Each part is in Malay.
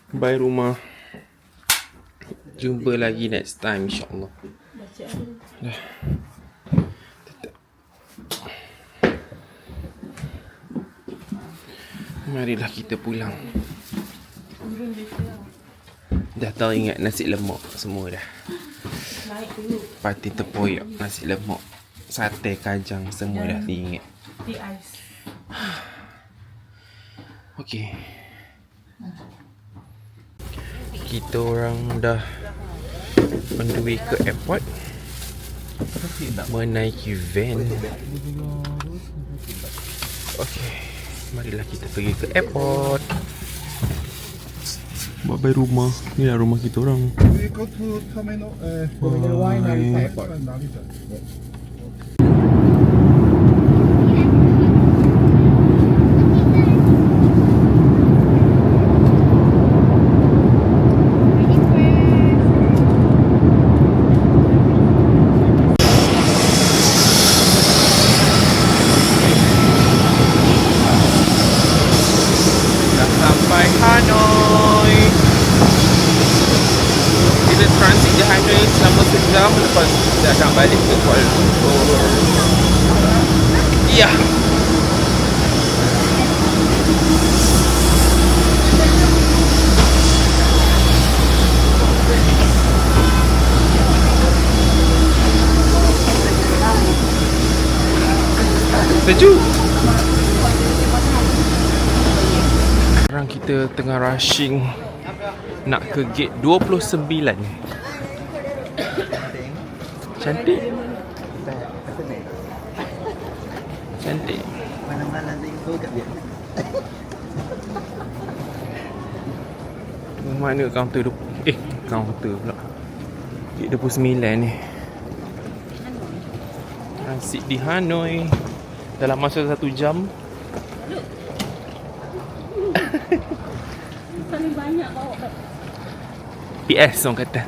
Bye rumah. Jumpa lagi next time insyaAllah. Dah. Marilah kita pulang. Dah tahu ingat nasi lemak semua dah. Parti tepoyak, nasi lemak, sate kajang semua dah diingat. Di ais. Okey. Kita orang dah on the way ke airport, menaiki van. Okey, marilah kita pergi ke airport. Bye-bye rumah. Ni lah rumah kita orang. We go to terminal, Y Narita Airport. Narita. Dah sampai Hanoi. Kita transit di Hanoi selama sejam. Lepas kita akan balik ke Kuala Lumpur. Ya. Sejuk. Sekarang kita tengah rushing nak ke gate 29. Cantik. Cantik. Mana kaunter kaunter pula. Gate 29 ni. Transit di Hanoi dalam masa 1 jam. Paling banyak bawa PS orang kata.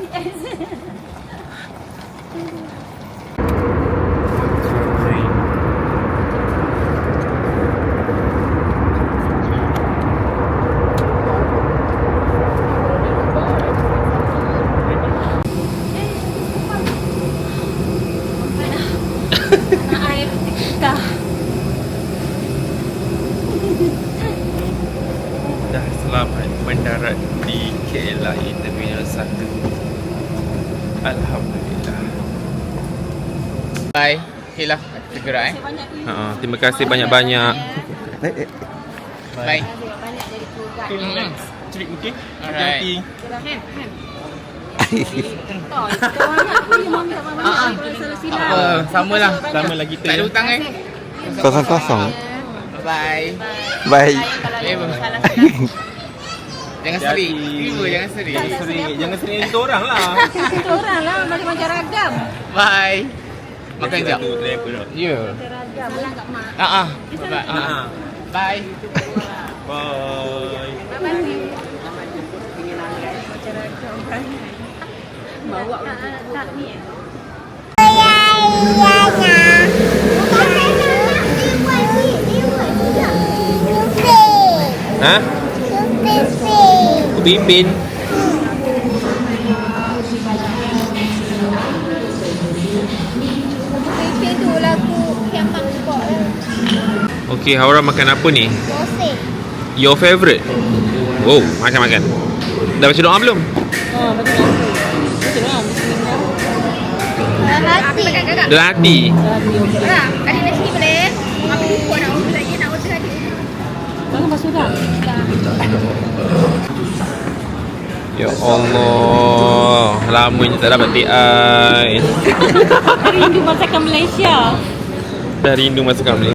air kita. Dah selamat mendarat di KLIA Terminal 1. Alhamdulillah. Bye. Okay lah, tergerak terima kasih banyak-banyak. Bye. Banyak dari keluarga. Cerit mungkin. Hati-hati. Kita banyak pun memang tak banyak. Samalah. Samalah kita. Tak ada hutang Kosong-kosong. Bye. Bye. Jangan seri. Jangan seri. Jangan seri kita orang lah. Kita orang lah macam-macam ragam. Bye. Makan sekejap. Ya. Ragam lah kat mak. Bye. Bye. Macam ragam kan. Bawa tak ni. Ha? Upin. Itu tu lagu Kembang Sport lah. Okey, Haura makan apa ni? Sosek. Your favourite? Wow, makan. Dah baca doa belum? Dalam hati. Dalam hati. Adik nasi ni boleh? Aku lupa nak order lagi, nak order adik. Jangan masuk dah. Ya Allah, lamanya tak dapat TI. Rindu masakan Malaysia. Dah rindu masakan Malaysia.